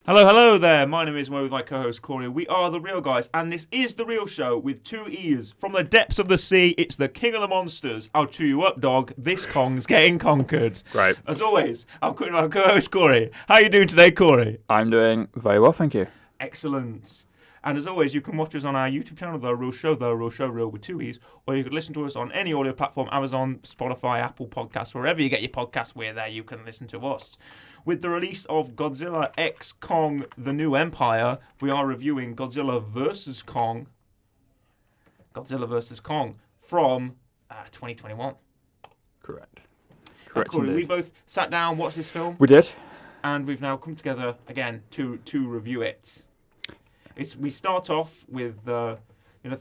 Hello there. My name is Mo with my co-host Corey. We are The Real Guys, and this is The Real Show with two E's. From the depths of the sea, it's the king of the monsters. I'll chew you up, dog. This Kong's getting conquered. Great. As always, I'm with my co-host Corey. How are you doing today, Corey? I'm doing very well, thank you. Excellent. And as always, you can watch us on our YouTube channel, The Real Show, Real with two E's, or you can listen to us on any audio platform, Amazon, Spotify, Apple Podcasts, wherever you get your podcasts, we're there, you can listen to us. With the release of Godzilla X Kong, The New Empire, we are reviewing Godzilla vs. Kong. Godzilla vs. Kong from 2021. Correct. Corey, Indeed. we both sat down, watched this film, We did. and we've now come together again to review it. We start off with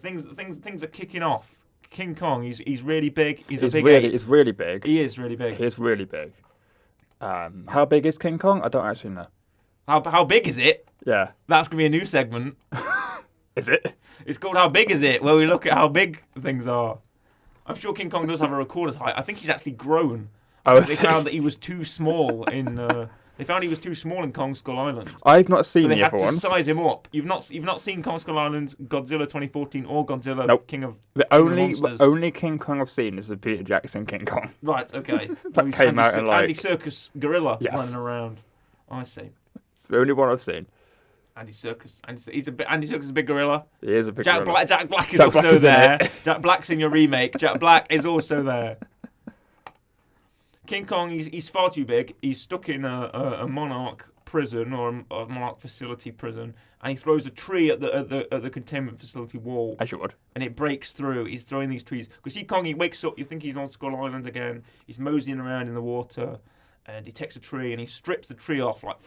things are kicking off. King Kong, he's really big. He's a big ape. It's really big. He is really big. He is really big. How big is King Kong? I don't actually know. How big is it? Yeah. That's gonna be a new segment. Is it? It's called How Big Is It? Where we look at how big things are. I'm sure King Kong does have a recorded height. I think he's actually grown. Oh, They found that he was too small in. They found he was too small in Kong Skull Island. I've not So seen they the had other to ones. size him up. You've not seen Kong Skull Island, Godzilla 2014, or Godzilla Nope. King of The King of only Monsters. King Kong I've seen is the Peter Jackson King Kong. Right, okay. That He's came out in, like- Andy Circus gorilla Yes. running around. I see. It's the only one I've seen. Andy Circus is a big gorilla. He is a big Jack gorilla. Black is Jack also Black is in there. it. Jack Black's in your remake. Jack Black is also there. King Kong, he's far too big. He's stuck in a monarch prison or a monarch facility prison, and he throws a tree at the containment facility wall, As you would. and it breaks through. He's throwing these trees. Because see Kong, he wakes up. You think he's on Skull Island again. He's moseying around in the water, and he takes a tree and he strips the tree off like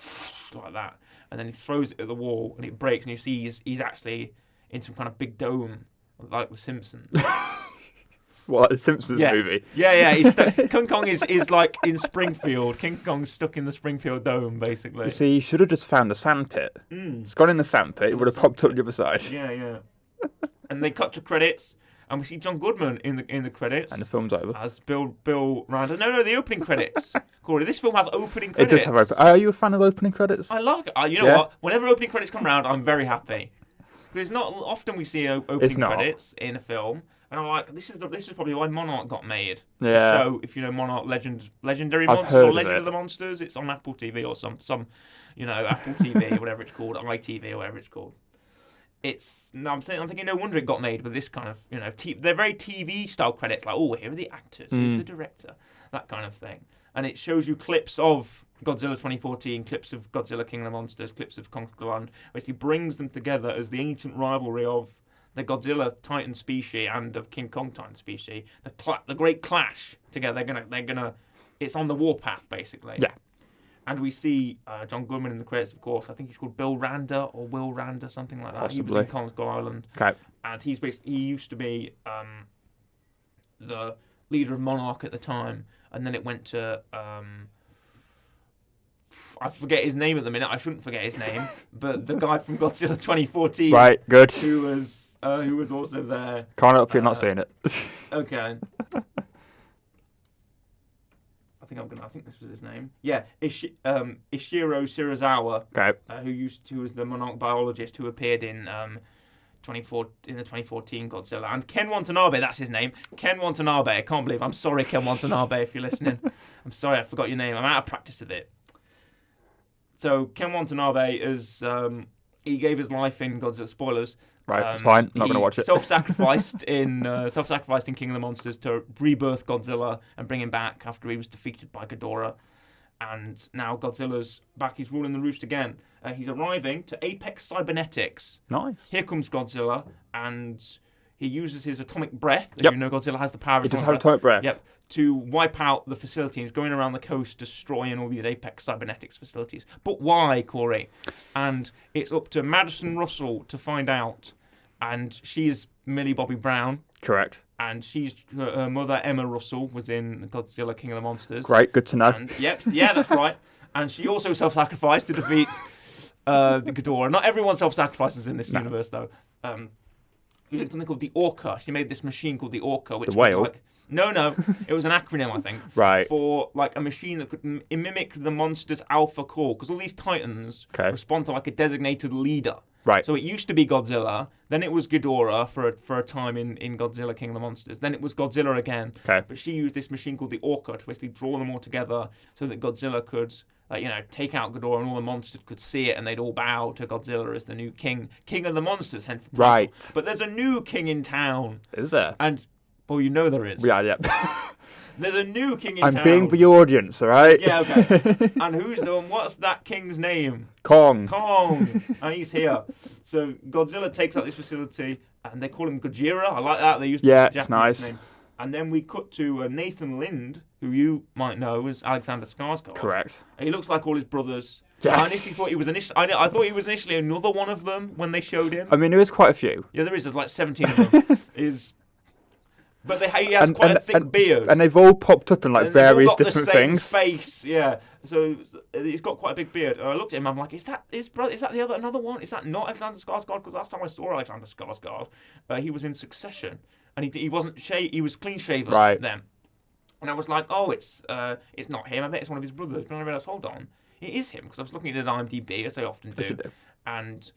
that, and then he throws it at the wall, and it breaks, and you see he's actually in some kind of big dome, like The Simpsons. What, like the Simpsons movie? Yeah. He's stuck. King Kong is like in Springfield. King Kong's stuck in the Springfield Dome, basically. You see, you should have just found a sandpit. Mm. It's gone in the sandpit. It would have popped up the other side. Yeah. And they cut to credits, and we see John Goodman in the credits. And the film's over. As Bill Randa. No, the opening credits. Corey, this film has opening It credits. does have open. Are you a fan of opening credits? I like it. You know Yeah. what? Whenever opening credits come around, I'm very happy. Because it's not often we see opening not. credits in a film. And I'm like, this is probably why Monarch got made. Yeah. So if you know Monarch Legendary I've Monsters heard or of Legend it. of the Monsters, it's on Apple TV or some Apple TV, whatever it's called, ITV or whatever it's called. I'm thinking no wonder it got made with this kind of they're very TV style credits, like, oh, here are the actors, here's the director, that kind of thing, and it shows you clips of Godzilla 2014, clips of Godzilla King of the Monsters, clips of Kong Skull Island, basically brings them together as the ancient rivalry of the Godzilla Titan species and of King Kong Titan species, the great clash together. They're gonna. It's on the warpath basically. Yeah. And we see John Goodman in the credits, of course. I think he's called Bill Randa or Will Randa, something like that. Possibly. He was in Kong Skull Island, Okay. and he used to be the leader of Monarch at the time, and then it went to I forget his name at the minute. I shouldn't forget his name, but the guy from Godzilla 2014, Right, good. who was also there. Can't help you not seeing it. Okay. I think this was his name. Yeah, Ishiro Shirazawa, Okay. who was the Monarch biologist who appeared in the 2014 Godzilla, and Ken Watanabe, that's his name. Ken Watanabe. I can't believe. I'm sorry, Ken Watanabe, if you're listening. I'm sorry, I forgot your name. I'm out of practice of it. So Ken Watanabe he gave his life in Godzilla. Spoilers. Right, it's fine. Not going to watch it. Self-sacrificed in King of the Monsters to rebirth Godzilla and bring him back after he was defeated by Ghidorah. And now Godzilla's back. He's ruling the roost again. He's arriving to Apex Cybernetics. Nice. Here comes Godzilla, and he uses his atomic breath. As Yep. you know, Godzilla has the power of It does atomic have atomic breath. Yep. To wipe out the facility. He's going around the coast destroying all these Apex Cybernetics facilities. But why, Corey? And it's up to Madison Russell to find out. And she is Millie Bobby Brown. Correct. And her mother, Emma Russell, was in Godzilla King of the Monsters. Great, good to know. And, yeah, that's right. And she also self-sacrificed to defeat the Ghidorah. Not everyone self-sacrifices in this universe, though. using something called the Orca. She made this machine called the Orca, which The whale? was like no, it was an acronym, I think, Right. for like a machine that could mimic the monster's alpha call, because all these titans Okay. respond to like a designated leader. Right. So it used to be Godzilla, then it was Ghidorah for a time in Godzilla King of the Monsters, then it was Godzilla again. Okay. But she used this machine called the Orca to basically draw them all together so that Godzilla could, take out Ghidorah and all the monsters could see it and they'd all bow to Godzilla as the new king of the monsters, hence the title. Right. But there's a new king in town. Is there? And, well, you know there is. Yeah. There's a new king in I'm town. being the audience, all right? Yeah, okay. And who's the one? What's that king's name? Kong. Kong. And he's here. So Godzilla takes out this facility, and they call him Gojira. I like that. They use the Japanese it's nice. name. And then we cut to Nathan Lind, who you might know as Alexander Skarsgård. Correct. He looks like all his brothers. Yeah. I initially thought he was I thought he was initially another one of them when they showed him. I mean, there is quite a few. Yeah, there is. There's like 17 of them. But he has quite a thick beard. And they've all popped up in like And they've all various got the different same things. face, yeah. So he's got quite a big beard. I looked at him. I'm like, is that his brother? Is that another one? Is that not Alexander Skarsgård? Because last time I saw Alexander Skarsgård, he was in Succession, and he wasn't he was clean shaven then. And I was like, oh, it's not him. I bet it's one of his brothers. But I realised, hold on, it is him, because I was looking at IMDb as they often do, and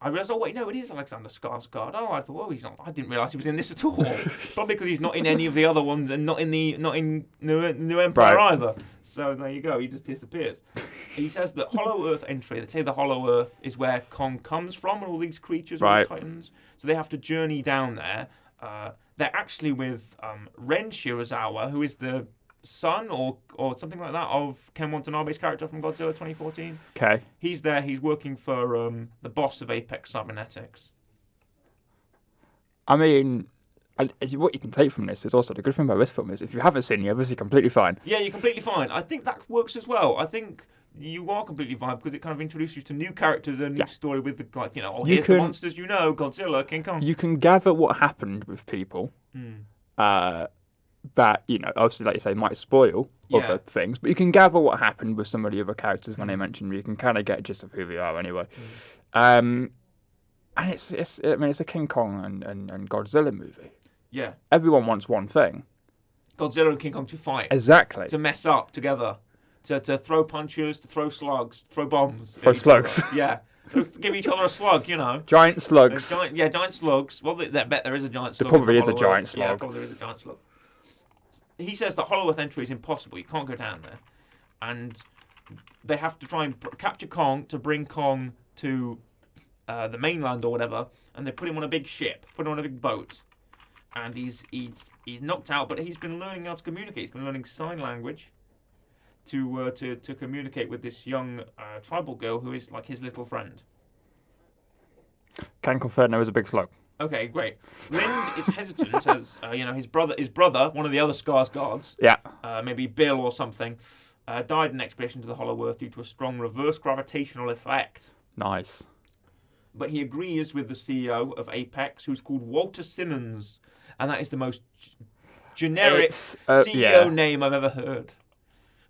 I realised, oh wait, no, it is Alexander Skarsgård. Oh, I thought, he's not. I didn't realise he was in this at all. Probably because he's not in any of the other ones, and not in New Empire either. So there you go. He just disappears. He says that Hollow Earth entry. They say the Hollow Earth is where Kong comes from, and all these creatures, all the titans. So they have to journey down there. They're actually with Ren Shirazawa, who is the son or something like that of Ken Watanabe's character from Godzilla 2014. Okay. He's there. He's working for the boss of Apex Cybernetics. I mean, what you can take from this is also the good thing about this film is if you haven't seen it, you're obviously completely fine. Yeah, you're completely fine. I think that works as well. I think you are completely fine because it kind of introduces you to new characters and new story with the here's the monsters Godzilla, King Kong. You can gather what happened with people. That, obviously, like you say, might spoil other things, but you can gather what happened with some of the other characters when they mention you can kind of get a gist of who they are anyway. And it's a King Kong and Godzilla movie. Yeah. Everyone wants one thing. Godzilla and King Kong to fight. Exactly. To mess up together. To throw punches, to throw slugs, to throw bombs. Throw slugs. Yeah. To give each other a slug, Giant slugs. Giant slugs. Well, I bet there is a giant slug. There probably is a giant slug. Yeah, probably there is a giant slug. He says that Hollow Earth entry is impossible. You can't go down there. And they have to try and capture Kong to bring Kong to the mainland or whatever. And they put him on a big ship, put him on a big boat. And he's knocked out, but he's been learning how to communicate. He's been learning sign language to communicate with this young tribal girl who is like his little friend. Can confirm there was a big slug. Okay, great. Lind is hesitant as his brother, one of the other Skarsgårds, maybe Bill or something, died in an expedition to the Hollow Earth due to a strong reverse gravitational effect. Nice. But he agrees with the CEO of Apex, who's called Walter Simmons, and that is the most generic CEO name I've ever heard.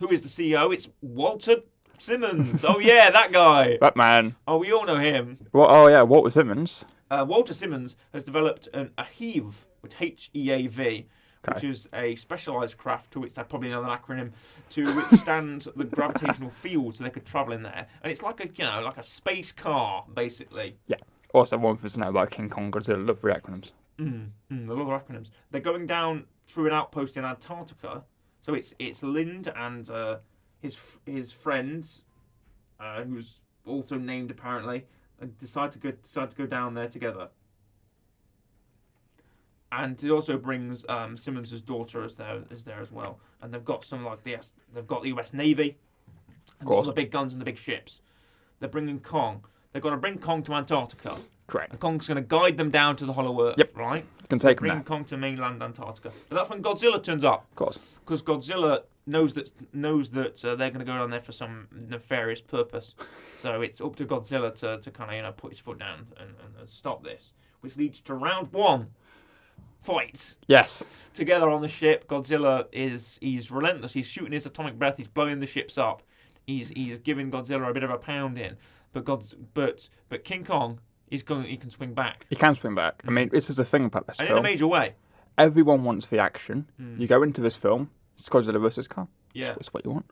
Who is the CEO? It's Walter Simmons. Oh yeah, that guy. That man. Oh, we all know him. Well, oh yeah, Walter Simmons. Walter Simmons has developed a HEAV, with H-E-A-V, which is a specialised craft to which that's probably another acronym to withstand the gravitational field, so they could travel in there. And it's like a space car, basically. Yeah. Also, one thing to know about King Kong Godzilla. Love the acronyms. A lot of acronyms. They're going down through an outpost in Antarctica. So it's Lind and his friend, who's also named apparently, decide to go down there together. And it also brings Simmons' daughter is there as well. And they've got they've got the US Navy, and all the big guns and the big ships. They're bringing Kong. They've got to bring Kong to Antarctica. Correct. And Kong's going to guide them down to the Hollow Earth. Yep. Right. Can take them bring there. Kong to mainland Antarctica. But that's when Godzilla turns up. Of course. Because Godzilla knows that they're going to go down there for some nefarious purpose. So it's up to Godzilla to kind of put his foot down and stop this, which leads to round one. Fight. Yes. Together on the ship, Godzilla he's relentless. He's shooting his atomic breath. He's blowing the ships up. He's giving Godzilla a bit of a pounding. But King Kong he can swing back. He can swing back. I mean, this is the thing about this And film. in a major way. Everyone wants the action. You go into this film, it's Godzilla versus Kong. Yeah. That's what you want.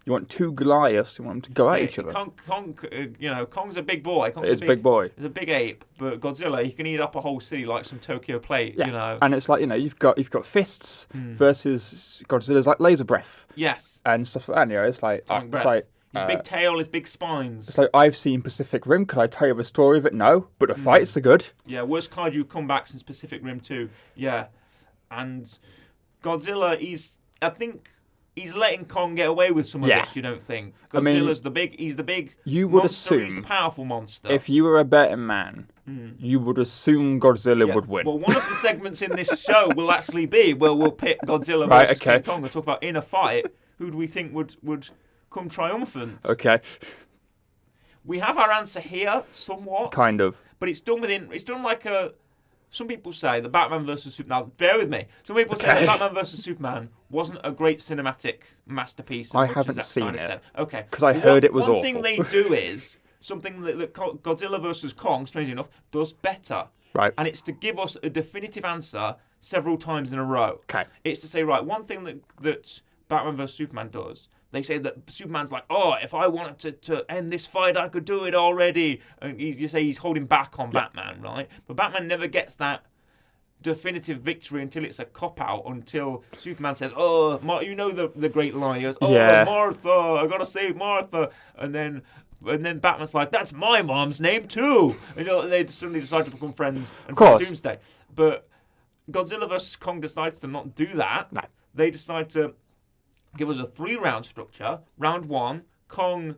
You want two Goliaths. You want them to go at each other. Kong's a big boy. It's a big boy. He's a big ape, but Godzilla, he can eat up a whole city like some Tokyo plate. Yeah. You know. And it's like, you've got fists versus Godzilla's like laser breath. Yes. And stuff like that. It's like his big tail, his big spines. It's like, I've seen Pacific Rim. Could I tell you the story of it? No, but the fights are good. Yeah, worst kaiju comeback since Pacific Rim 2. Yeah, and Godzilla, I think he's letting Kong get away with some of this. You don't think? Godzilla's he's the big. You would monster, assume he's the powerful monster. If you were a betting man, you would assume Godzilla would win. Well, one of the segments in this show will actually be where we'll pit Godzilla versus King Kong. We'll talk about in a fight. Who do we think would come triumphant? Okay. We have our answer here, somewhat. Kind of. But it's done like a. Some people say the Batman vs Superman. Now, bear with me. Some people say the Batman vs Superman wasn't a great cinematic masterpiece. I haven't seen it. Okay. Because I heard it was awful. One thing they do is something that Godzilla vs Kong, strangely enough, does better. Right. And it's to give us a definitive answer several times in a row. Okay. It's to say, right, one thing that Batman vs Superman does. They say that Superman's like, oh, if I wanted to end this fight, I could do it already. And you say he's holding back on Batman, right? But Batman never gets that definitive victory until it's a cop-out, until Superman says, oh, the great line. He goes, Martha, I got to save Martha. And then Batman's like, that's my mom's name too. And they suddenly decide to become friends and fight Doomsday. But Godzilla vs. Kong decides to not do that. No. They decide to give us a 3-round structure. Round 1, Kong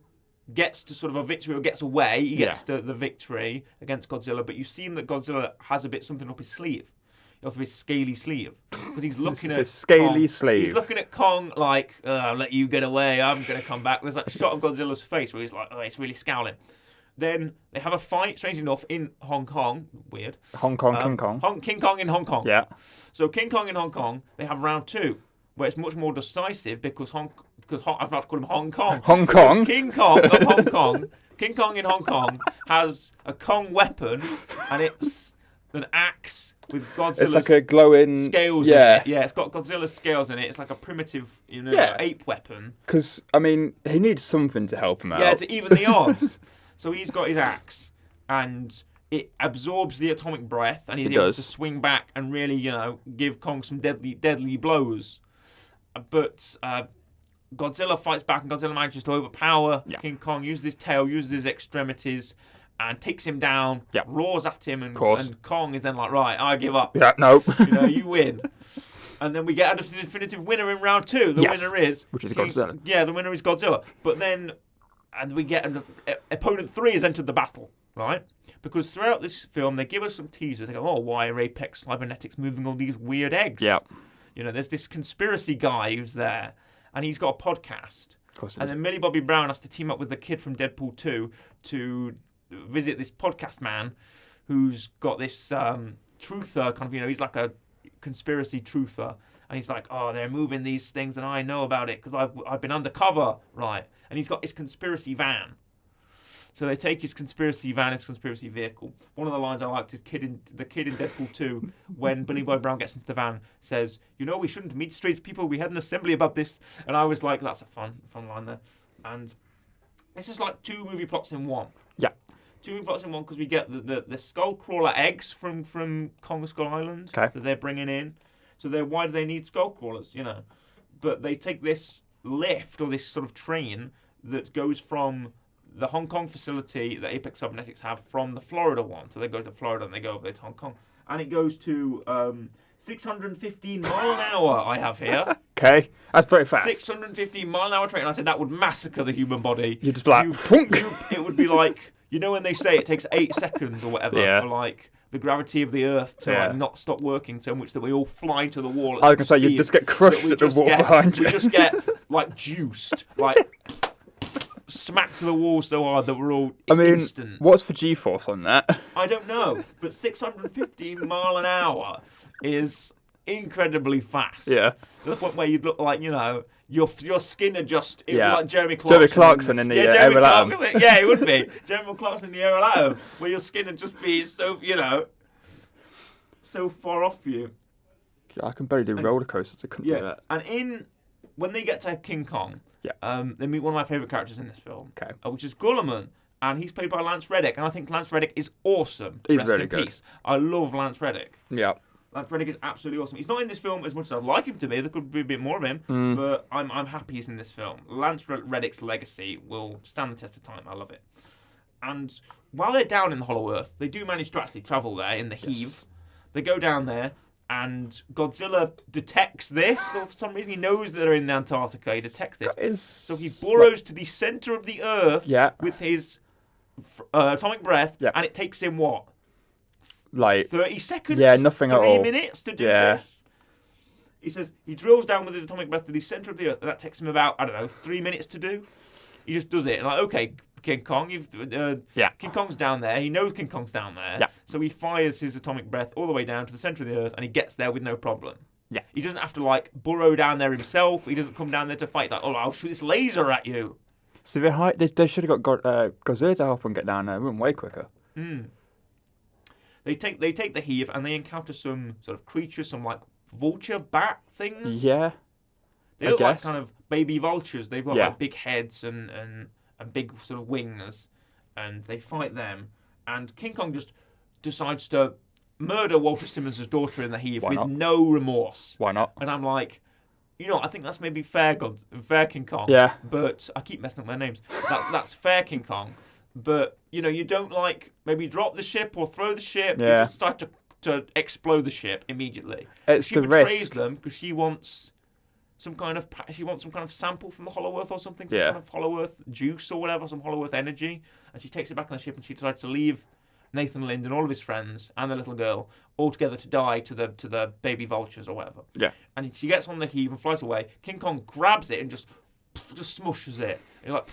gets to sort of a victory or gets away. He gets to the victory against Godzilla, but you see that Godzilla has something up his sleeve. Off his scaly sleeve. Because he's looking at scaly sleeve. He's looking at Kong like, I'll let you get away, I'm going to come back. There's like a shot of Godzilla's face where he's like, oh, he's really scowling. Then they have a fight, strangely enough, in Hong Kong. Weird. King Kong. King Kong in Hong Kong. Yeah. So King Kong in Hong Kong, they have round 2. Where it's much more decisive because I'm about to call him Hong Kong. Hong Kong. King Kong of Hong Kong. King Kong in Hong Kong has a Kong weapon, and it's an axe with Godzilla's it's like a glowing scales in it. Yeah, it's got Godzilla's scales in it. It's like a primitive, ape weapon. Because, I mean, he needs something to help him out. Yeah, to even the odds. So he's got his axe, and it absorbs the atomic breath, and he's able to swing back and really, give Kong some deadly blows. But Godzilla fights back, and Godzilla manages to overpower King Kong, uses his tail, uses his extremities, and takes him down, roars at him, and Kong is then like, right, I give up. Yeah, no. You win. And then we get a definitive winner in round 2. The winner is... Which is Godzilla. Yeah, the winner is Godzilla. But then, and we get opponent 3 has entered the battle, right? Because throughout this film, they give us some teasers. They go, oh, why are Apex Cybernetics moving all these weird eggs? Yeah. There's this conspiracy guy who's there, and he's got a podcast. Of course and then Millie Bobby Brown has to team up with the kid from Deadpool 2 to visit this podcast man who's got this truther, kind of, he's like a conspiracy truther. And he's like, oh, they're moving these things, and I know about it because I've been undercover, right? And he's got his conspiracy van. So they take his conspiracy van, his conspiracy vehicle. One of the lines I liked is the kid in Deadpool 2, when Billy Boy Brown gets into the van, says, we shouldn't meet streets people. We had an assembly about this. And I was like, that's a fun line there. And this is like 2 movie plots in one. Yeah. 2 movie plots in one because we get the skull crawler eggs from Kong Skull Island that they're bringing in. So why do they need skull crawlers, But they take this lift or this sort of train that goes from the Hong Kong facility that Apex Cybernetics have from the Florida one. So they go to Florida and they go over to Hong Kong. And it goes to 615 mile an hour, I have here. Okay, that's pretty fast. 615 mile an hour train. And I said that would massacre the human body. You just like, it would be like, when they say it takes 8 seconds or whatever for like the gravity of the Earth to like not stop working so much that we all fly to the wall. I was going to say, you just get crushed at the wall behind you. We just get like juiced, like smacked to the wall so hard that we're all instant. What's the G-force on that? I don't know, but 615 mile an hour is incredibly fast. Yeah. To the point where you'd look like, your skin would just... It would Yeah. be like Jeremy Clarkson. Jeremy Clarkson in the Jeremy Aerol Atom. Clarkson. Yeah, it would be. Jeremy Clarkson in the Aerol Atom, where your skin would just be so, so far off you. I can barely do roller coasters. I couldn't do that. And when they get to King Kong, they meet one of my favourite characters in this film, which is Gulliman. And he's played by Lance Reddick, and I think Lance Reddick is awesome. He's Rest really in good. Peace. I love Lance Reddick. Yeah. Lance Reddick is absolutely awesome. He's not in this film as much as I'd like him to be. There could be a bit more of him, but I'm happy he's in this film. Lance Reddick's legacy will stand the test of time. I love it. And while they're down in the Hollow Earth, they do manage to actually travel there in the heave. They go down there, and Godzilla detects this. So for some reason, he knows that they're in Antarctica. He detects this. So he burrows to the centre of the Earth with his atomic breath, and it takes him what? Like 30 seconds? Yeah, nothing at all. 3 minutes to do this? He says he drills down with his atomic breath to the centre of the Earth, and that takes him about, 3 minutes to do. He just does it. And like, okay, King Kong, King Kong's down there. He knows King Kong's down there. Yeah. So he fires his atomic breath all the way down to the centre of the Earth, and he gets there with no problem. Yeah. He doesn't have to, burrow down there himself. He doesn't come down there to fight, I'll shoot this laser at you. So they should have got Godzilla to help him get down there. It went way quicker. They take the heave, and they encounter some sort of creatures, some vulture bat things. Yeah. They look like kind of baby vultures. They've got big heads and big sort of wings, and they fight them. And King Kong just decides to murder Walter Simmons' daughter in the heave with no remorse. Why not? And I'm like, I think that's maybe fair King Kong. Yeah. But I keep messing up their names. That's fair King Kong. But, you don't maybe drop the ship or throw the ship. Yeah. You just start to explode the ship immediately. She betrays them because she wants some kind of sample from the Hollow Earth or something. Some kind of Hollow Earth juice or whatever, some Hollow Earth energy. And she takes it back on the ship, and she decides to leave Nathan Lind and all of his friends and the little girl all together to die to the baby vultures or whatever. Yeah. And she gets on the heave and flies away. King Kong grabs it and just smushes it. And you're like,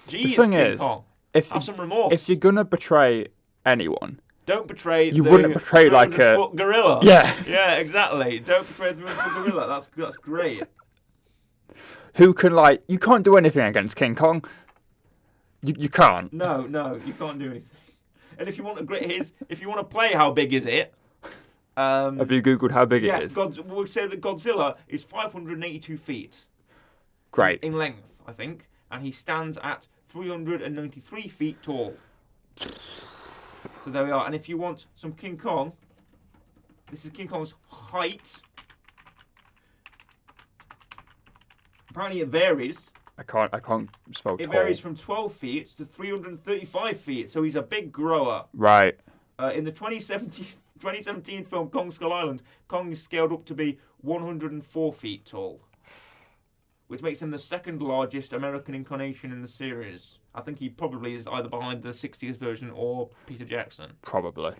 geez, King Kong, have some remorse. If you're gonna betray anyone, don't betray. You wouldn't betray like a gorilla. Yeah. Yeah, exactly. Don't betray the 300-foot gorilla. That's great. Who can you can't do anything against King Kong. You can't. No, you can't do anything. And if you want to play how big is it? Have you googled how big it is? We'll say that Godzilla is 582 feet. Great. In length, I think, and he stands at 393 feet tall. So there we are. And if you want some King Kong, this is King Kong's height. Apparently, it varies. I can't spell tall. It varies from 12 feet to 335 feet. So he's a big grower. Right. In the 2017 film Kong Skull Island, Kong is scaled up to be 104 feet tall, which makes him the second largest American incarnation in the series. I think he probably is either behind the 60s version or Peter Jackson. Probably.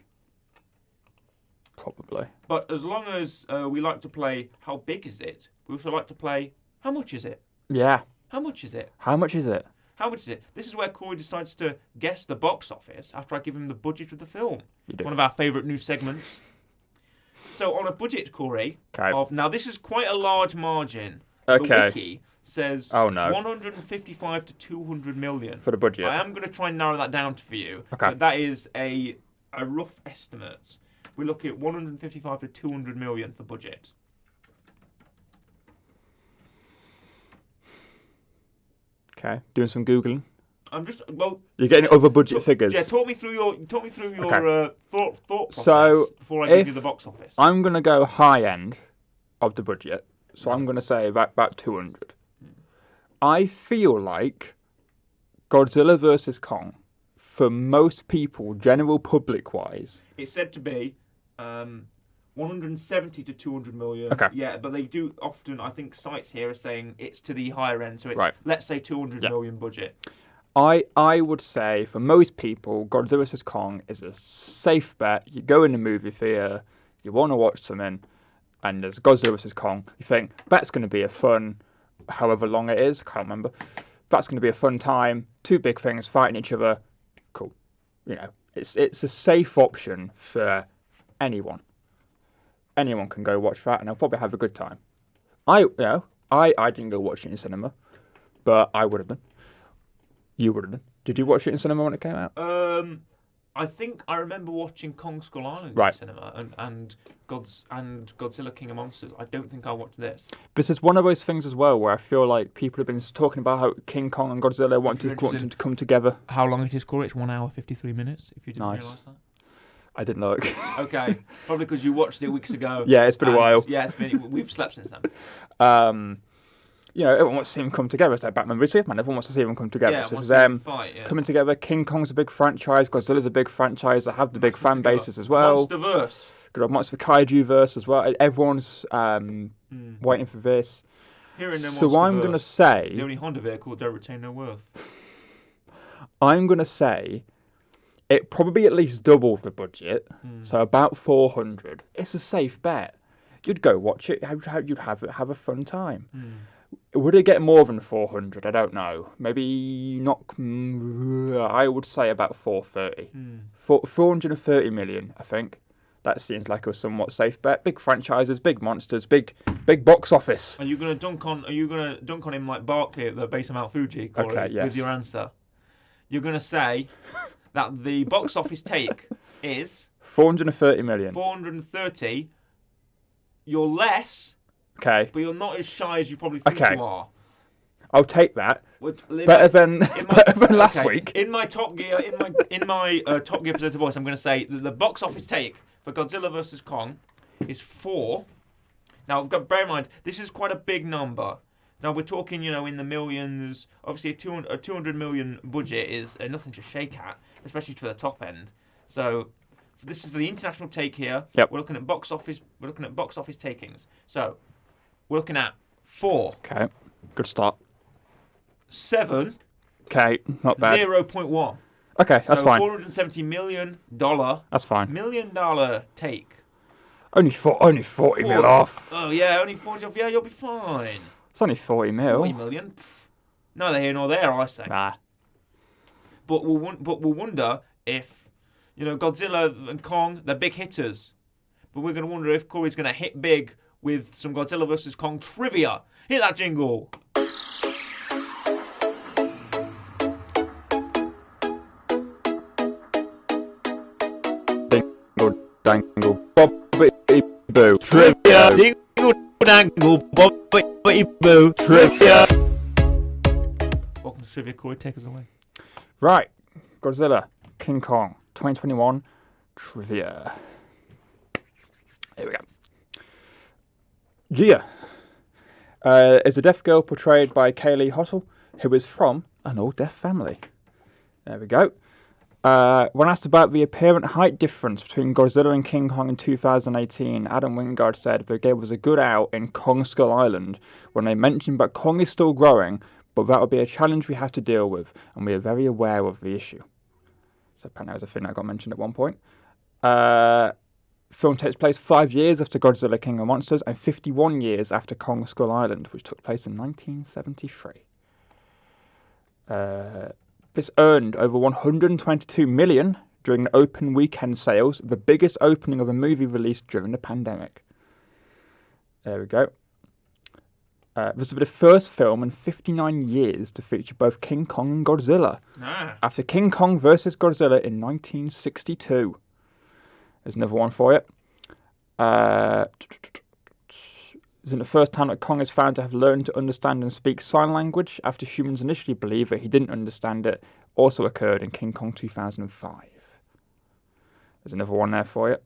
But as long as we like to play how big is it, we also like to play how much is it? Yeah. How much is it? How much is it? How much is it? This is where Corey decides to guess the box office after I give him the budget of the film. You do. One of our favourite new segments. So on a budget, Corey, now this is quite a large margin. Okay. The wiki says 155 to 200 million. For the budget. I am going to try and narrow that down for you. Okay. But that is a rough estimate. We're looking at 155 to 200 million for budget. Okay. Doing some Googling. I'm just You're getting over budget figures. Yeah, talk me through your thought process before I give you the box office. I'm gonna go high end of the budget, so I'm gonna say about 200. I feel like Godzilla vs Kong, for most people, general public wise, it's said to be 170 to 200 million. Okay. Yeah, but they do often, I think sites here are saying it's to the higher end, so it's let's say 200 million budget. I would say for most people, Godzilla vs Kong is a safe bet. You go in the movie theater, you want to watch something, and there's Godzilla vs Kong. You think that's going to be a fun, however long it is, I can't remember. That's going to be a fun time. Two big things fighting each other. Cool. It's a safe option for anyone. anyone can go watch that, and they'll probably have a good time. I didn't go watch it in cinema, but I would have done. You would have done. Did you watch it in cinema when it came out? I think I remember watching Kong Skull Island Right. in cinema and Godzilla King of Monsters. I don't think I watched this. This is one of those things as well where I feel like people have been talking about how King Kong and Godzilla want them to come together. How long it is, Corey? It's 1 hour 53 minutes. If you didn't Nice. realise that. I didn't look. Okay, probably because you watched it weeks ago. Yeah, it's been a while. Yeah, we've slept since then. Everyone wants to see them come together. It's like Batman vs Superman. Everyone wants to see them come together. Yeah, So wants it's to them fight, yeah. coming together. King Kong's a big franchise. Godzilla's a big franchise. They have the big fan bases as well. Monsterverse. Got a Monster Kaiju verse as well. Everyone's waiting for this. So I'm going to say... The only Honda vehicle don't retain no worth. I'm going to say it probably at least doubled the budget. So about 400. It's a safe bet. You'd go watch it. You'd have a fun time. Would it get more than 400? I don't know. Maybe not. I would say about 430. 430 million, I think. That seems like a somewhat safe bet. Big franchises, big monsters, big box office. Are you gonna dunk on him like Barkley at the base of Mount Fuji, Corey, Okay, yes. with your answer? You're gonna say that the box office take is 430 million. 430. You're less. Okay. But you're not as shy as you probably think you are. I'll take that. Better than last week. In my Top Gear, Top Gear presenter voice, I'm going to say that the box office take for Godzilla vs Kong is 4. Now, bear in mind, this is quite a big number. Now we're talking, in the millions. Obviously, a 200 million budget is nothing to shake at, especially for the top end. So. This is for the international take here. Yep. We're looking at box office takings. So, we're looking at 4. Okay. Good start. 7. Okay. Not bad. 0.1. Okay, that's fine. $470 million. That's fine. $1 million take. Only 40 mil off. Oh yeah, only 40 off. Yeah, you'll be fine. It's only 40 mil. 40 million. Neither here nor there, I say. Nah. But we'll wonder if. Godzilla and Kong, they're big hitters. But we're going to wonder if Corey's going to hit big with some Godzilla vs. Kong trivia. Hit that jingle. Dingle, dangle, bobbity boo. Trivia. Dingle, dangle, bobbity boo. Trivia. Welcome to Trivia, Corey. Take us away. Right. Godzilla, King Kong. 2021 trivia. Here we go. Gia is a deaf girl portrayed by Kaylee Hottle, who is from an old deaf family. There we go. When asked about the apparent height difference between Godzilla and King Kong in 2018, Adam Wingard said they gave us a good out in Kong Skull Island when they mentioned that Kong is still growing, but that will be a challenge we have to deal with, and we are very aware of the issue. So apparently that was a thing that got mentioned at one point. Film takes place 5 years after Godzilla King of Monsters and 51 years after Kong Skull Island, which took place in 1973. This earned over $122 million during the open weekend sales, the biggest opening of a movie released during the pandemic. There we go. This will be the first film in 59 years to feature both King Kong and Godzilla. After King Kong vs. Godzilla in 1962. There's another one for you. Isn't the first time that Kong is found to have learned to understand and speak sign language after humans initially believed that he didn't understand it. Also occurred in King Kong 2005. There's another one there for you.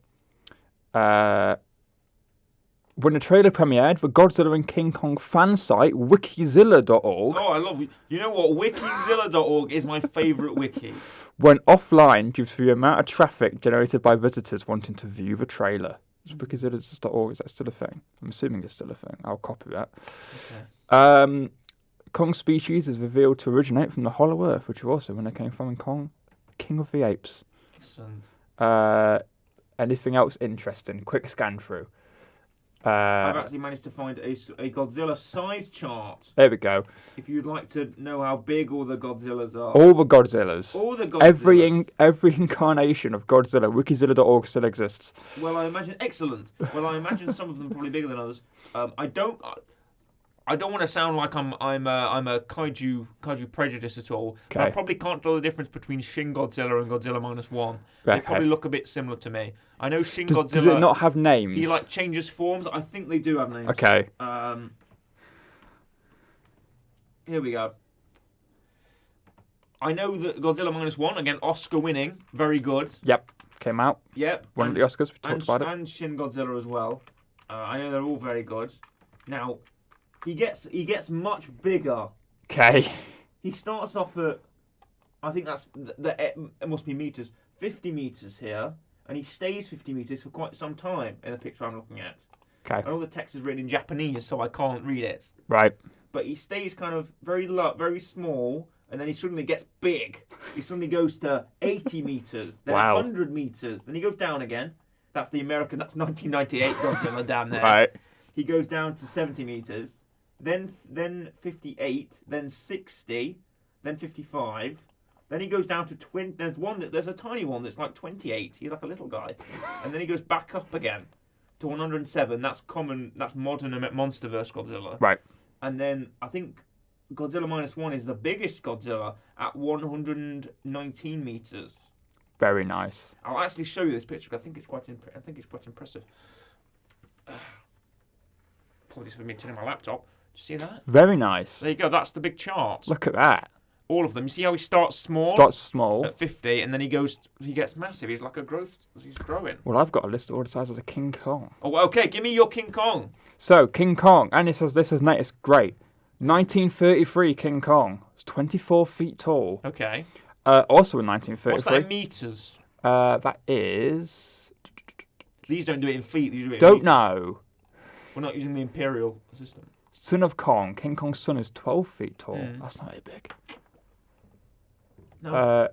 When the trailer premiered, the Godzilla and King Kong fan site, wikizilla.org... Oh, I love it. You know what? Wikizilla.org is my favourite wiki. Went offline due to the amount of traffic generated by visitors wanting to view the trailer. Wikizilla.org, is that still a thing? I'm assuming it's still a thing. I'll copy that. Okay. Kong species is revealed to originate from the Hollow Earth, which also when it came from in Kong, King of the Apes. Excellent. Anything else interesting? Quick scan through. I've actually managed to find a Godzilla size chart. There we go. If you'd like to know how big all the Godzillas are. All the Godzillas. All the Godzillas. Every incarnation of Godzilla. Wikizilla.org still exists. Well, I imagine excellent. Well, I imagine some of them probably bigger than others. I don't want to sound like I'm a kaiju prejudice at all. Okay. But I probably can't tell the difference between Shin Godzilla and Godzilla -1. They probably look a bit similar to me. I know Shin Godzilla. Does it not have names? He changes forms. I think they do have names. Okay. Here we go. I know that Godzilla -1 again, Oscar winning, very good. Yep. Came out. Yep. Won the Oscars. We talked about it. And Shin Godzilla as well. I know they're all very good. Now, he gets much bigger. Okay. He starts off at, I think it must be meters, 50 meters here, and he stays 50 meters for quite some time in the picture I'm looking at. Okay. And all the text is written in Japanese, so I can't read it. Right. But he stays kind of very small, and then he suddenly gets big. He suddenly goes to 80 meters, then 100 meters, then he goes down again. That's the American, that's 1998 Godzilla down there. Right. He goes down to 70 meters, then 58, then 60, then 55. Then he goes down to 20. There's a tiny one that's like 28. He's like a little guy. And then he goes back up again to 107. That's common. That's modern Monsterverse Godzilla. Right. And then I think Godzilla -1 is the biggest Godzilla at 119 meters. Very nice. I'll actually show you this picture because I think it's quite impressive. Apologies for me turning my laptop. Did you see that? Very nice. There you go. That's the big chart. Look at that. All of them. You see how he starts small? Starts small. At 50, and then he gets massive. He's like he's growing. Well, I've got a list of all the sizes of King Kong. Oh, okay. Give me your King Kong. So, King Kong, and this is Nate, it's great. 1933 King Kong. It's 24 feet tall. Okay. Also in 1933. What's that in meters? That is... These don't do it in feet. These do it in Don't meters. know. We're not using the imperial system. Son of Kong. King Kong's son is 12 feet tall. That's not very big. No.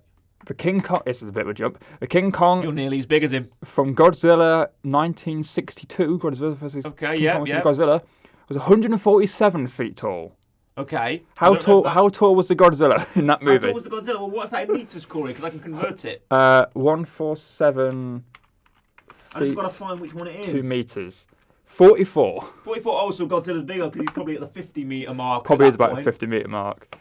The King Kong... This is a bit of a jump. The King Kong... You're nearly as big as him. From Godzilla 1962, Godzilla versus King Kong versus Godzilla, was 147 feet tall. Okay. How tall was the Godzilla in that movie? How tall was the Godzilla? Well, what's that in meters, Corey? Because I can convert it. 147 I just feet, got to find which one it is. 2 meters. 44. 44. Oh, so Godzilla's bigger because he's probably at the 50 meter mark. Probably is about the 50 meter mark.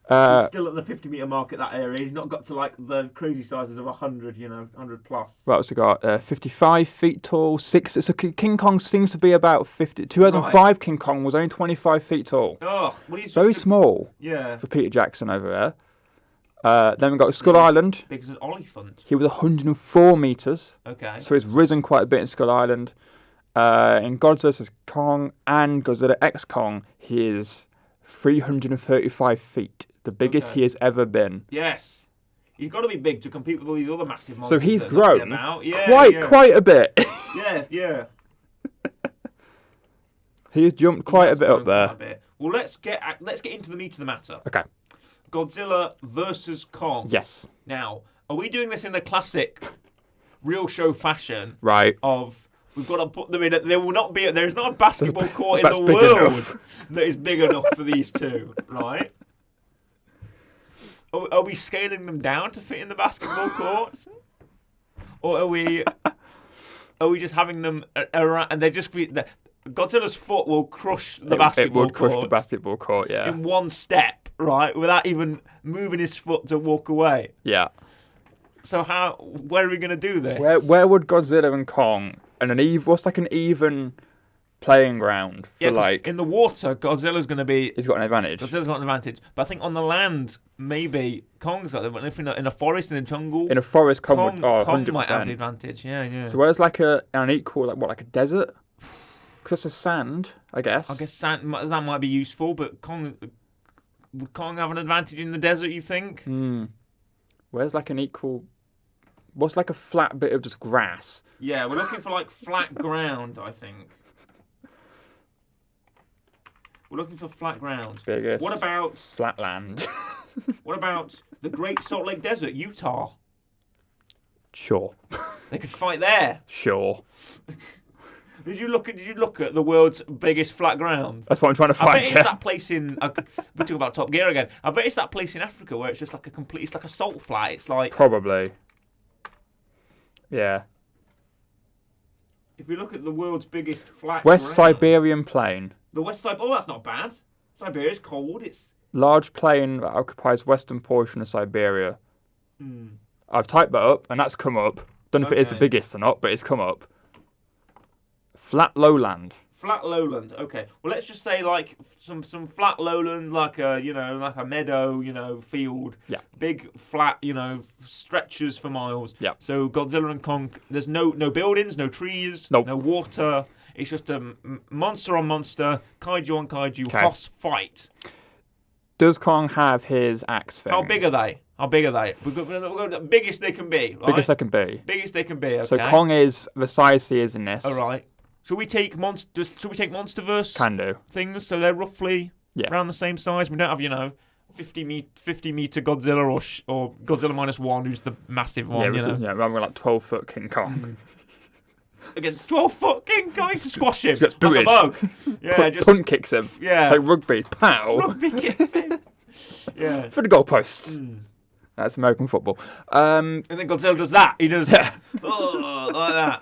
He's still at the 50 meter mark at that area. He's not got to like the crazy sizes of 100, 100 plus. What else we got? 55 feet tall. So King Kong seems to be about 50. 2005 right. King Kong was only 25 feet tall. Oh, well, he's very small. Yeah. For Peter Jackson over there. Then we got Skull Island. Big as an elephant. He was 104 meters. Okay. So he's risen quite a bit in Skull Island. In Godzilla vs Kong and Godzilla X Kong, he is 335 feet. The biggest he has ever been. Yes. He's got to be big to compete with all these other massive monsters. So he's grown quite a bit. Yes, yeah. He's jumped quite a bit up there. Well, let's get into the meat of the matter. Okay. Godzilla versus Kong. Yes. Now, are we doing this in the classic real show fashion? Right. We've got to put them in. There is not a basketball court in the world that is big enough for these two, right? Are we scaling them down to fit in the basketball court, or are we just having them around and they just be? Godzilla's foot will crush the basketball court. It would crush the basketball court, yeah. In one step, right, without even moving his foot to walk away. Yeah. So where are we going to do this? Where would Godzilla and Kong and what's like an even playing ground for in the water, Godzilla's going to be. He's got an advantage. Godzilla's got an advantage, but I think on the land, maybe Kong's got the advantage. If in a forest, in a jungle, in a forest, Kong 100%. Might have the advantage. Yeah. So where's like an equal, like a desert? Because it's sand, I guess. I guess sand that might be useful, but would Kong have an advantage in the desert? You think? Where's like an equal? What's like a flat bit of just grass? Yeah, we're looking for like flat ground. I think. We're looking for flat ground. Biggest. What about flat land? What about the Great Salt Lake Desert, Utah? Sure. They could fight there. Sure. Did you look at the world's biggest flat ground? That's what I'm trying to I find. bet it's that place in. We talk about Top Gear again. I bet it's that place in Africa where it's just like it's like a salt flat. It's like Probably. Yeah. if you look at the world's biggest flat. West ground, Siberian Plain. The West Side. Oh, that's not bad. Siberia's cold. It's. Large plain that occupies western portion of Siberia. I've typed that up, and that's come up. Don't know if it is the Okay. biggest or not, but it's come up. Flat lowland. Flat lowland. Okay. Well, let's just say like some flat lowland, like a meadow, field. Yeah. Big flat, stretches for miles. Yeah. So Godzilla and Kong. There's no buildings, no trees, Nope. no water. It's just a monster on monster, kaiju on kaiju, Okay. boss fight. Does Kong have his axe thing? How big are they? We've got the biggest they can be. Right? Biggest they can be. Biggest they can be. Okay. So Kong is the size he is in this. All right. Should we take MonsterVerse Can do. things so they're roughly Yeah. around the same size? We don't have 50 meter Godzilla or Godzilla -1, who's the massive one. I'm like 12-foot King Kong. Against 12-foot King Kong to squash him Gets like a booted. bug. Yeah, just Punt kicks him. yeah. Like rugby. Pow. Rugby kicks him. Yeah. For the goalposts. That's American football. And then Godzilla does that. He does like that.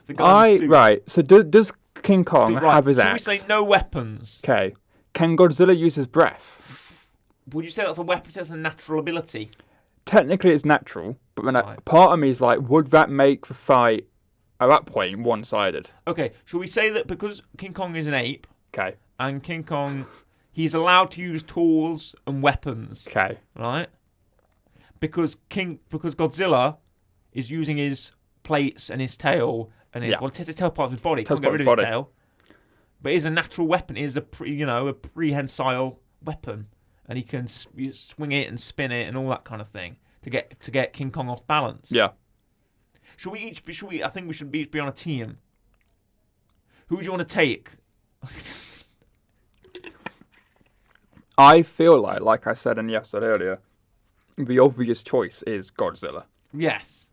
The guy in the suit. Right. So does King Kong Right, have his should axe? we say no weapons? Okay. Can Godzilla use his breath? Would you say that's a weapon? That's a natural ability. Technically, it's natural, but when Right. part of me is like, would that make the fight at that point one-sided? Okay. Should we say that because King Kong is an ape Okay. and King Kong, he's allowed to use tools and weapons, Okay. right? Because Godzilla is using his plates and his tail and his it's his tail part of his body. Can't get rid of his tail. But it's a natural weapon. It is a prehensile weapon, and he can swing it and spin it and all that kind of thing to get King Kong off balance. Yeah. Should we? I think we should each be on a team. Who do you want to take? I feel like I said in the episode earlier, the obvious choice is Godzilla. Yes.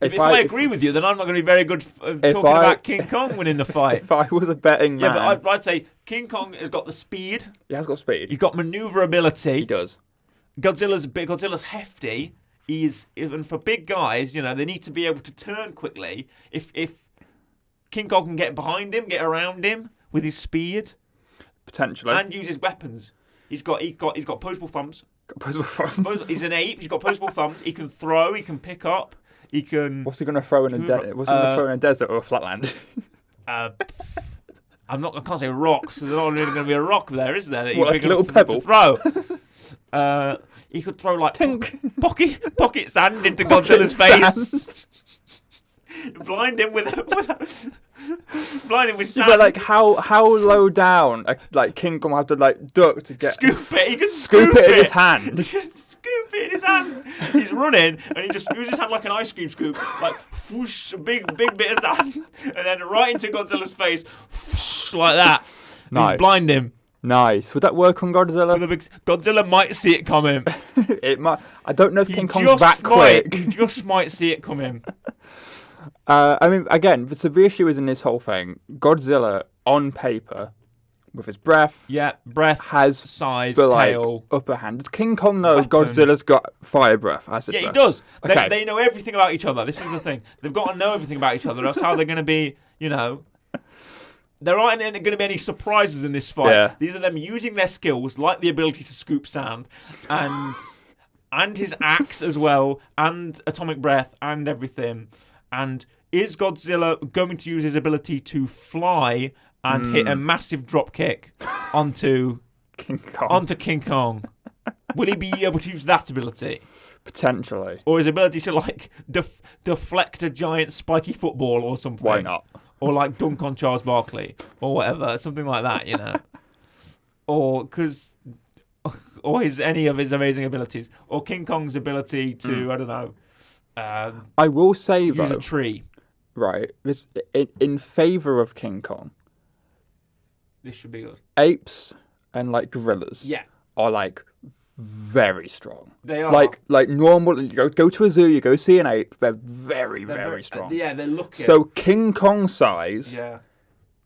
If I agree with you, then I'm not going to be very good talking about King Kong winning the fight. If I was a betting man... Yeah, but I'd say King Kong has got the speed. He has got speed. He's got maneuverability. He does. Godzilla's hefty. Even for big guys, they need to be able to turn quickly. If King Kong can get behind him, get around him with his speed, potentially, and use his weapons, he's got opposable thumbs. Opposable thumbs. He's an ape. He's got opposable thumbs. He can throw. He can pick up. He can. What's he going to throw in a desert? What's he going to throw in a desert or a flatland? I can't say rocks. There's not really going to be a rock there, is there? Like a little pebble? To throw. He could throw like pocket sand into Godzilla's face. Blind him with sand. But like how low down King Kong have to duck to get scoop it. He can scoop it in his hand. He can scoop it in his hand. He's running and he just uses his hand like an ice cream scoop, like whoosh, a big bit of sand, and then right into Godzilla's face, whoosh, like that. Nice. He's blind him. Nice. Would that work on Godzilla? Godzilla might see it coming. It might. I don't know if King Kong's that quick. He just might see it coming. I mean, again, the issue is in this whole thing. Godzilla, on paper, with his breath, has size, tail, upper hand. Does King Kong know weapon. Godzilla's got fire breath? He does. Okay. They know everything about each other. This is the thing. They've got to know everything about each other. That's how they're going to be. There aren't going to be any surprises in this fight. Yeah. These are them using their skills, like the ability to scoop sand, and his axe as well, and atomic breath, and everything. And is Godzilla going to use his ability to fly and hit a massive drop kick onto King Kong? Will he be able to use that ability? Potentially. Or his ability to deflect a giant spiky football or something? Why not? Or dunk on Charles Barkley or whatever, something like that, Or any of his amazing abilities, or King Kong's ability to I don't know. I will say use though, a tree. Right, this in favour of King Kong. This should be good. Apes and gorillas. Yeah. Are very strong. They are. Like normal, you go to a zoo, you go see an ape, they're very strong. Yeah, they're looking. So King Kong size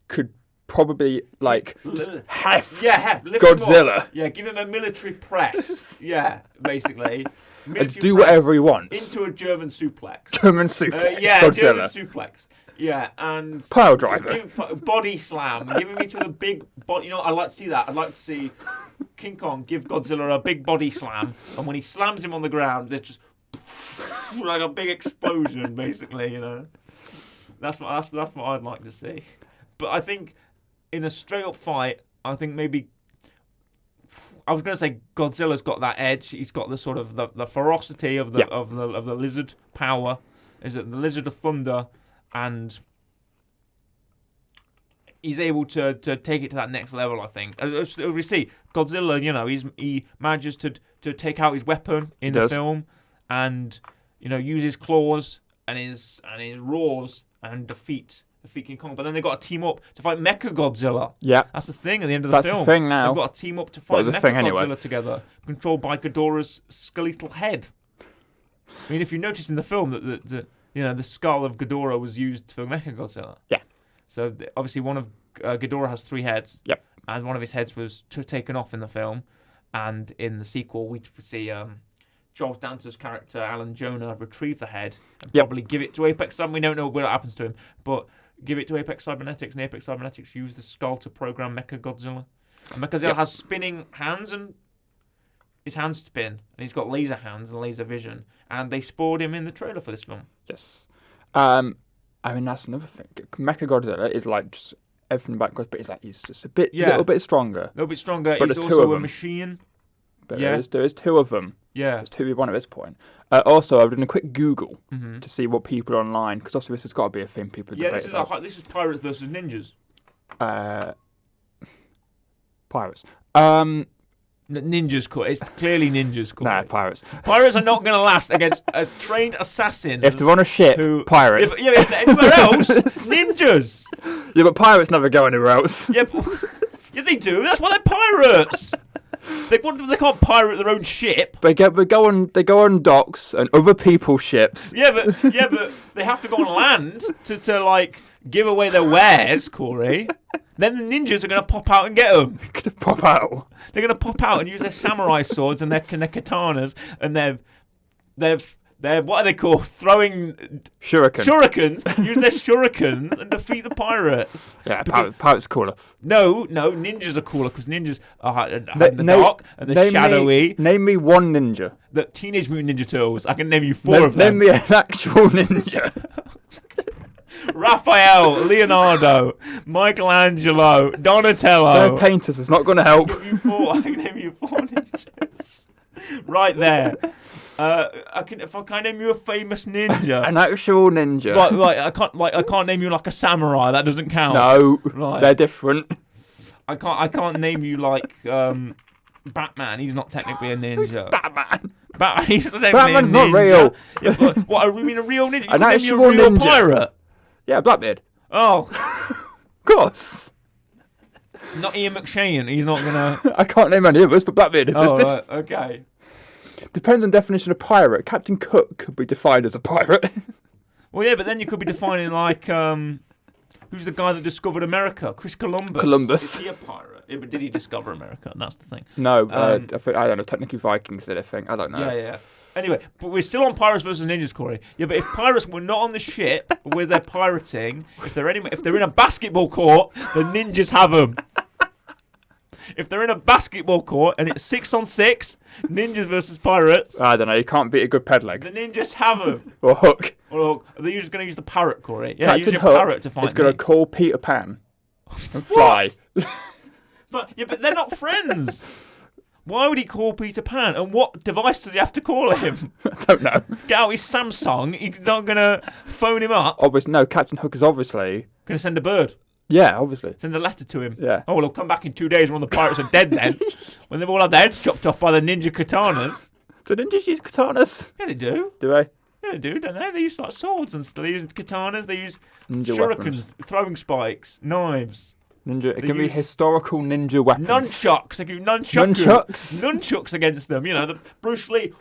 could probably heft lift Godzilla. Him up. Yeah, give him a military press. Yeah, basically. And do whatever he wants. Into a German suplex. German suplex. German suplex. Yeah, and pile driver. Body slam. Give him into the big body. You know, I'd like to see that. I'd like to see King Kong give Godzilla a big body slam, and when he slams him on the ground, there's just like a big explosion, basically. You know, that's what I'd like to see. But I think in a straight up fight, I think maybe. I was going to say Godzilla's got that edge. He's got the sort of the ferocity of the lizard power. Is it the lizard of thunder? And he's able to take it to that next level, I think. As we see, Godzilla, you know, he manages to take out his weapon in the film, and you know, use his claws and his roars and defeat King Kong. But then they've got to team up to fight Mecha Godzilla. Yeah, that's the thing at the end of the film. That's the thing now. They've got to team up to fight Mecha Godzilla together, controlled by Ghidorah's skeletal head. I mean, if you notice in the film that you know, the skull of Ghidorah was used for Mechagodzilla. Yeah. So obviously one of Ghidorah has 3 heads. Yep. And one of his heads was taken off in the film. And in the sequel, we see Charles Dancer's character, Alan Jonah, retrieve the head and probably give it to Apex Cyber. We don't know what happens to him, but give it to Apex Cybernetics, and Apex Cybernetics use the skull to program Mechagodzilla. And Mechagodzilla has spinning hands, and his hands spin, and he's got laser hands and laser vision, and they spoiled him in the trailer for this film. Yes. I mean, that's another thing. Mechagodzilla is like just everything backwards, but he's just a little bit stronger. A little bit stronger. But he's also a machine. But there is 2 of them. Yeah. There's 2v1 at this point. Also, I've done a quick Google to see what people online, because obviously this has got to be a thing people debate about. This is pirates versus ninjas. Pirates. Ninjas caught. It's clearly ninjas caught. Nah, pirates. Pirates are not going to last against a trained assassin. If they're on a ship, pirates. If they're anywhere else, ninjas. Yeah, but pirates never go anywhere else. Yeah, they do. That's why they're pirates. They can't pirate their own ship. They go on docks and other people's ships. Yeah, but they have to go on land to like give away their wares, Corey. Then the ninjas are going to pop out and get them. Pop out. They're going to pop out and use their samurai swords and their katanas and their what are they called? Throwing shurikens. Use their shurikens and defeat the pirates. Yeah, pirates are cooler. No, ninjas are cooler because ninjas are in the dark and they're shadowy. Name me one ninja. The Teenage Mutant Ninja Turtles. I can name you 4 of them. Name me an actual ninja. Raphael, Leonardo, Michelangelo, Donatello. They're painters. It's not going to help. I can name you 4 ninjas. Right there. If I can't name you a famous ninja, an actual ninja. I can't name you like a samurai. That doesn't count. No, they're different. I can't name you like Batman. He's not technically a ninja. Batman's not real. Yeah, what? You mean a real ninja? An actual ninja. Pirate? Yeah, Blackbeard. Oh, of course. Not Ian McShane. He's not gonna. I can't name any of us, but Blackbeard existed. Oh, right. Okay. Depends on definition of pirate. Captain Cook could be defined as a pirate. Well, yeah, but then you could be defining like who's the guy that discovered America? Chris Columbus. Is he a pirate? Yeah, but did he discover America? That's the thing. No, I don't know. Technically, Vikings did. I think. I don't know. Yeah. Anyway, but we're still on Pirates versus Ninjas, Corey. Yeah, but if pirates were not on the ship where they're pirating, if they're in a basketball court, the ninjas have them. If they're in a basketball court and it's 6-on-6, ninjas versus pirates. I don't know. You can't beat a good peg leg. The ninjas have them. Or Hook. Or they're just going to use the parrot, Corey. Yeah, Captain use your Hook parrot to fight. It's going to call Peter Pan and fly. But they're not friends. Why would he call Peter Pan? And what device does he have to call him? I don't know. Get out his Samsung. He's not going to phone him up. Obviously, no. Captain Hook is obviously going to send a bird. Yeah, obviously. Send a letter to him. Yeah. Oh, well, he'll come back in 2 days when all the pirates are dead then. When they've all had their heads chopped off by the ninja katanas. Do ninjas use katanas? Yeah, they do. Do they? Yeah, they do, don't they? They use like swords and stuff. They use katanas. They use ninja shurikens, weapons. throwing spikes, knives. Ninja. It can be historical ninja weapons. Nunchucks. They give you nunchucks against them. You know, the Bruce Lee.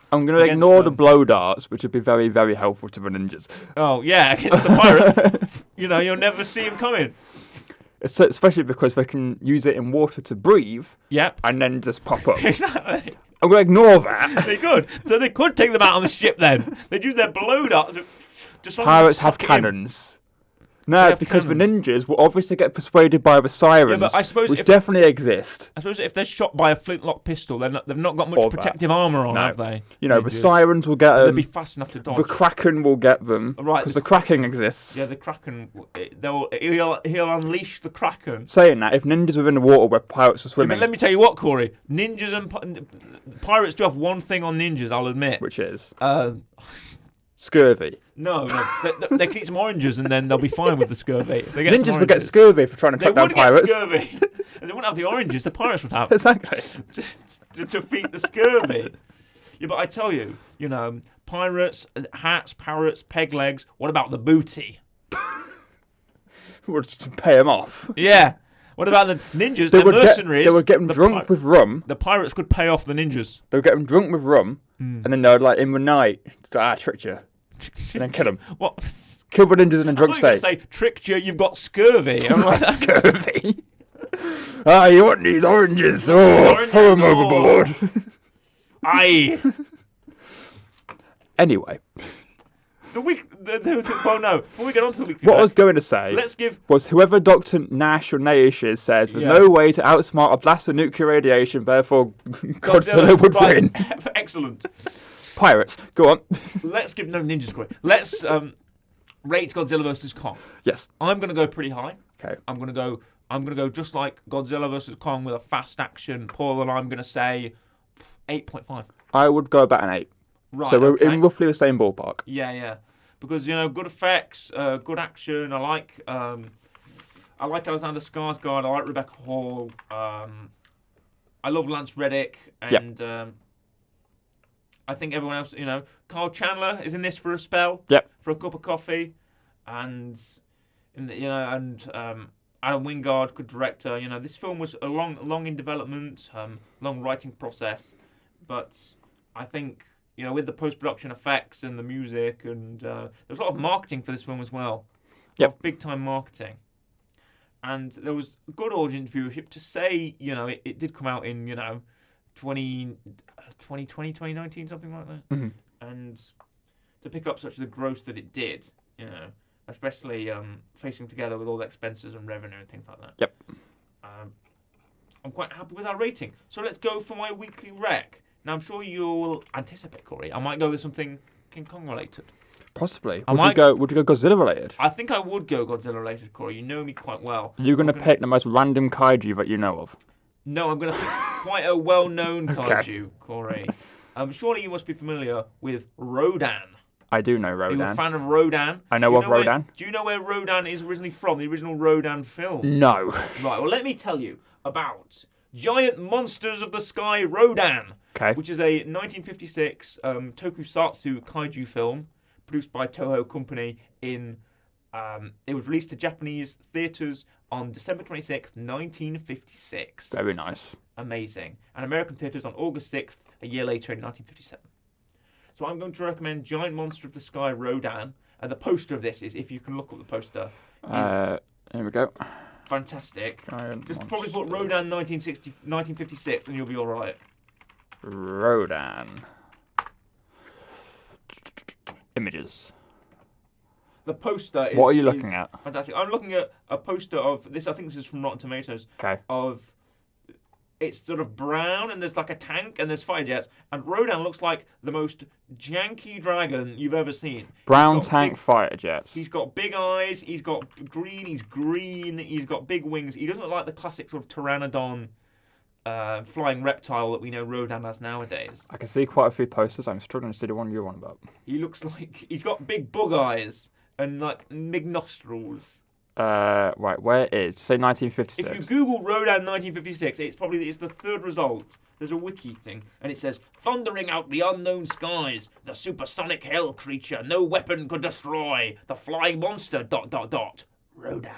I'm going to ignore the blow darts, which would be very, very helpful to the ninjas. Oh, yeah, against the pirates. You know, you'll never see them coming. Especially because they can use it in water to breathe. Yep. And then just pop up. Exactly. I'm going to ignore that. They could. So they could take them out on the ship then. They'd use their blow darts. Pirates have cannons. No, because the ninjas will obviously get persuaded by the sirens, but I suppose which definitely exist. I suppose if they're shot by a flintlock pistol, they've not got much protective armour on, have they? You know, the sirens will get them. They'll be fast enough to dodge. The Kraken will get them, because the Kraken exists. Yeah, the Kraken, he'll unleash the Kraken. Saying that, if ninjas were in the water where pirates are swimming... Yeah, but let me tell you what, Corey. Ninjas and pirates do have one thing on ninjas, I'll admit. Which is? Scurvy. No. They can eat some oranges and then they'll be fine with the scurvy. Ninjas would get scurvy for trying to track down pirates. They would get scurvy. And they wouldn't have the oranges, the pirates would have. Exactly. to defeat the scurvy. Yeah, but I tell you, you know, pirates, hats, parrots, peg legs. What about the booty? Well, just to pay them off. Yeah. What about the ninjas, the mercenaries? They would get them drunk with rum. The pirates could pay off the ninjas. They would get them drunk with rum, and then they would, like, in the night, tricked you. And then kill them. What? Kill the ninjas in a drunk state. I thought you were going to say, tricked you, you've got scurvy. I'm like, scurvy. You want these oranges? Throw them overboard. Aye. Anyway. Well, no. Before we get on to the weekly what I was going to say was whoever Dr. Nash or Nash is says there's no way to outsmart a blast of nuclear radiation, therefore Godzilla would win. Excellent. Pirates, go on. Let's give ninjas quick. Let's rate Godzilla versus Kong. Yes. I'm going to go pretty high. Okay. I'm going to go just like Godzilla versus Kong with a fast action pull, and I'm going to say 8.5. I would go about an 8. Right. So we're in roughly the same ballpark. Yeah. Because, you know, good effects, good action. I like Alexander Skarsgård. I like Rebecca Hall. I love Lance Reddick, and I think everyone else, you know, Carl Chandler is in this for a spell. Yep. For a cup of coffee, and Adam Wingard, good director. You know, this film was a long in development, long writing process, but I think, you know, with the post-production effects and the music, and there was a lot of marketing for this film as well. Yep. Big-time marketing. And there was good audience viewership to say, you know, it did come out in, you know, 2020, 2019, something like that. Mm-hmm. And to pick up such the gross that it did, you know, especially facing together with all the expenses and revenue and things like that. Yep. I'm quite happy with our rating. So let's go for my weekly rec. Now, I'm sure you'll anticipate, Corey. I might go with something King Kong related. Possibly. Would you go Godzilla related? I think I would go Godzilla related, Corey. You know me quite well. You're going to pick the most random kaiju that you know of? No, I'm going to pick quite a well-known kaiju, Corey. Surely you must be familiar with Rodan. I do know Rodan. Are you a fan of Rodan? I know of Rodan. Do you know where Rodan is originally from, the original Rodan film? No. Right, well, let me tell you about Giant Monsters of the Sky Rodan, which is a 1956 tokusatsu kaiju film produced by Toho Company in... it was released to Japanese theatres on December 26th, 1956. Very nice. Amazing. And American theatres on August 6th, a year later in 1957. So I'm going to recommend Giant Monster of the Sky Rodan. And the poster of this is, if you can look up the poster, here we go. Fantastic. Just probably put Rodan 1956 and you'll be all right. Rodan. Images. The poster is... What are you looking at? Fantastic. I'm looking at a poster of this. I think this is from Rotten Tomatoes. Okay. It's sort of brown and there's like a tank and the's fighter jets. And Rodan looks like the most janky dragon you've ever seen. Brown tank fighter jets. He's got big eyes. He's got green. He's green. He's got big wings. He doesn't look like the classic sort of pteranodon flying reptile that we know Rodan has nowadays. I can see quite a few posters. I'm struggling to see the one you're on about. He looks like... He's got big bug eyes and like big nostrils. Right, where is? Say 1956. If you Google Rodan 1956, it's the third result. There's a wiki thing, and it says, "Thundering out the unknown skies, the supersonic hell creature no weapon could destroy, the flying monster, ... Rodan."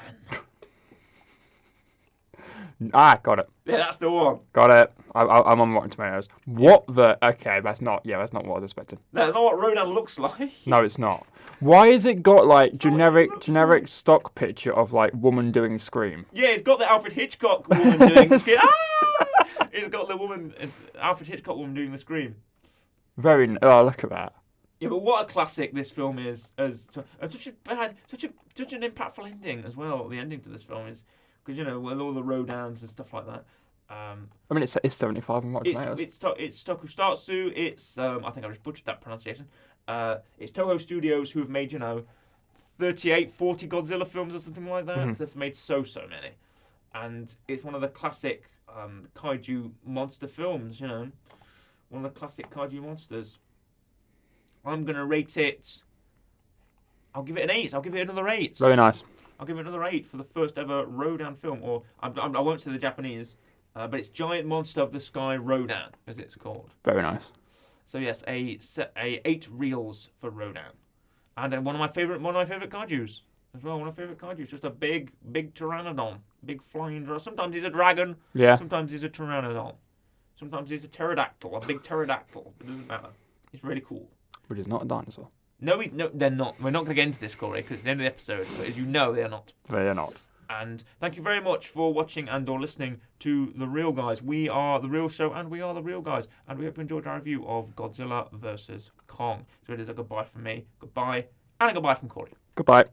Got it. Yeah, that's the one. Got it. I'm on Rotten Tomatoes. What the? Okay, that's not what I was expecting. That's not what Rodan looks like. No, it's not. Why has it got like It's not what it looks generic like. stock picture of like woman doing Scream? Yeah, it's got the Alfred Hitchcock woman doing the scream. It's got the woman, Alfred Hitchcock woman doing the scream. Oh, look at that. Yeah, but what a classic this film is, and such an impactful ending as well. The ending to this film is because with all the Rodans and stuff like that. I mean, it's 75 on Rotten Tomatoes. It's Tokusatsu. It's I think I just butchered that pronunciation. It's Toho Studios who have made 38, 40 Godzilla films or something like that. Mm-hmm. They've made so many, and it's one of the classic kaiju monster films. One of the classic kaiju monsters. I'm gonna rate it. I'll give it an 8. I'll give it another 8. Very nice. I'll give it another 8 for the first ever Rodan film, or I won't say the Japanese, but it's Giant Monster of the Sky Rodan, as it's called. Very nice. So yes, a 8 reels for Rodan, and then one of my favorite kaiju's as well. One of my favorite kaiju's, just a big pteranodon, big flying dragon. Sometimes he's a dragon. Yeah. Sometimes he's a pteranodon. Sometimes he's a pterodactyl, a big pterodactyl. It doesn't matter. He's really cool. But he's not a dinosaur. No, they're not. We're not going to get into this, Corey, because it's the end of the episode. But as you know, they're not. They are not. And thank you very much for watching and/or listening to The Real Guys. We are The Real Show, and we are The Real Guys. And we hope you enjoyed our review of Godzilla vs. Kong. So it is a goodbye from me, goodbye, and a goodbye from Corey. Goodbye.